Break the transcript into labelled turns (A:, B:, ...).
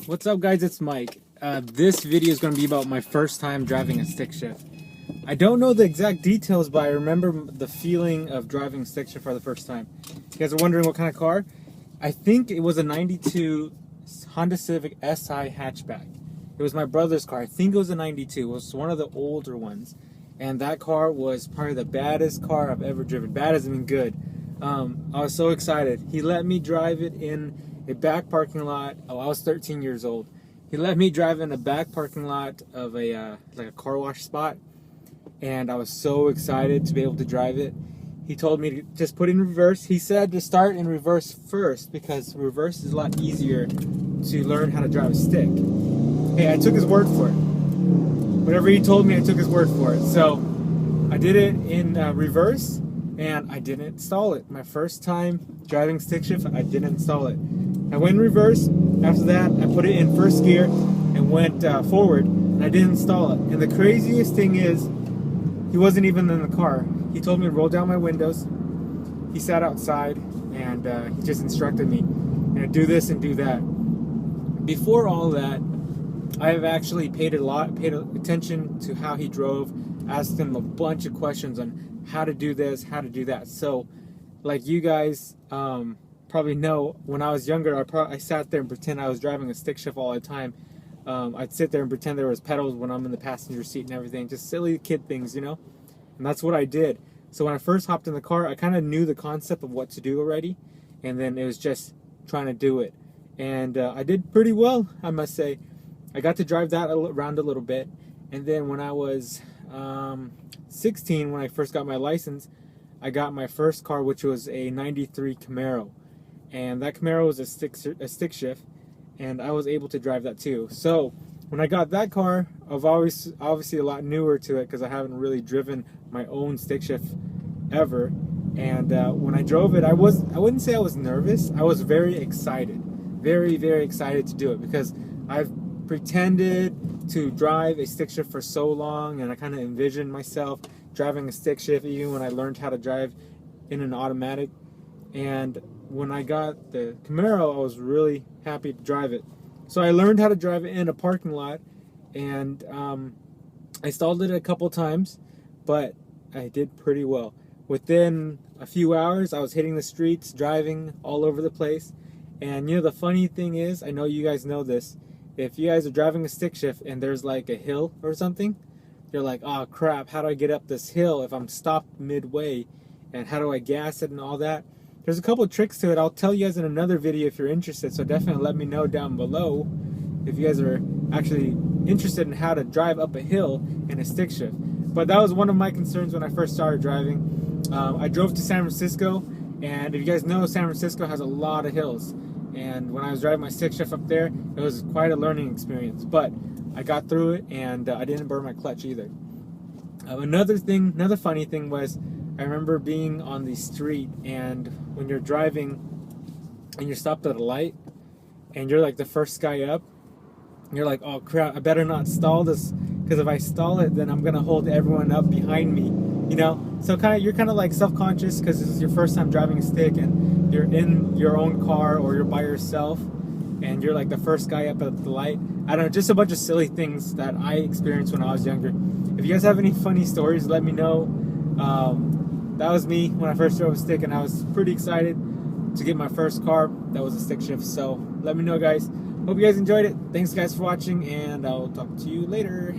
A: What's up guys, it's Mike. This video is going to be about my first time driving a stick shift. I don't know the exact details, but I remember the feeling of driving stick shift for the first time. You guys are wondering what kind of car? I think it was a 92 Honda Civic SI hatchback. It was my brother's car. I think it was a 92. It was one of the older ones. And that car was probably the baddest car I've ever driven. Bad as in good. I was so excited. He let me drive it in a back parking lot. Oh, I was 13 years old. He let me drive in a back parking lot of a like a car wash spot, and I was so excited to be able to drive it. He told me to just put it in reverse. He said to start in reverse first because reverse is a lot easier to learn how to drive a stick. Hey, I took his word for it. Whatever he told me, I took his word for it. So I did it in reverse, and I didn't install it. My first time driving stick shift, I didn't install it. I went in reverse. After that, I put it in first gear and went forward, and I didn't install it. And the craziest thing is, he wasn't even in the car. He told me to roll down my windows. He sat outside, and he just instructed me, do this and do that. Before all that, I have actually paid attention to how he drove, asked him a bunch of questions on how to do this, how to do that. So, like you guys probably know, when I was younger, I sat there and pretend I was driving a stick shift all the time. I'd sit there and pretend there was pedals when I'm in the passenger seat and everything, just silly kid things, you know? And that's what I did. So when I first hopped in the car, I kind of knew the concept of what to do already, and then it was just trying to do it. And I did pretty well, I must say. I got to drive that around a little bit, and then when I was 16, when I first got my license, I got my first car, which was a 93 Camaro. And that Camaro was a stick shift, and I was able to drive that too. So when I got that car, I was obviously a lot newer to it because I haven't really driven my own stick shift ever. And when I drove it, I wouldn't say I was nervous. I was very excited, very, very excited to do it because I've pretended to drive a stick shift for so long, and I kind of envisioned myself driving a stick shift even when I learned how to drive in an automatic. And when I got the Camaro, I was really happy to drive it. So I learned how to drive it in a parking lot, and I stalled it a couple times, but I did pretty well. Within a few hours, I was hitting the streets, driving all over the place. And you know, the funny thing is, I know you guys know this, if you guys are driving a stick shift and there's like a hill or something, you're like, oh crap, how do I get up this hill if I'm stopped midway? And how do I gas it and all that? There's a couple of tricks to it. I'll tell you guys in another video if you're interested, so definitely let me know down below if you guys are actually interested in how to drive up a hill in a stick shift. But that was one of my concerns when I first started driving. I drove to San Francisco, and if you guys know, San Francisco has a lot of hills. And when I was driving my stick shift up there, it was quite a learning experience. But I got through it, and I didn't burn my clutch either. Another funny thing was, I remember being on the street, and when you're driving and you're stopped at a light and you're like the first guy up, you're like, oh crap, I better not stall this, because if I stall it, then I'm gonna hold everyone up behind me, you know? So you're kind of like self-conscious because this is your first time driving a stick, and you're in your own car or you're by yourself and you're like the first guy up at the light. I don't know, just a bunch of silly things that I experienced when I was younger. If you guys have any funny stories, let me know. That was me when I first drove a stick, and I was pretty excited to get my first car that was a stick shift. So let me know, guys. Hope you guys enjoyed it. Thanks guys for watching, and I'll talk to you later.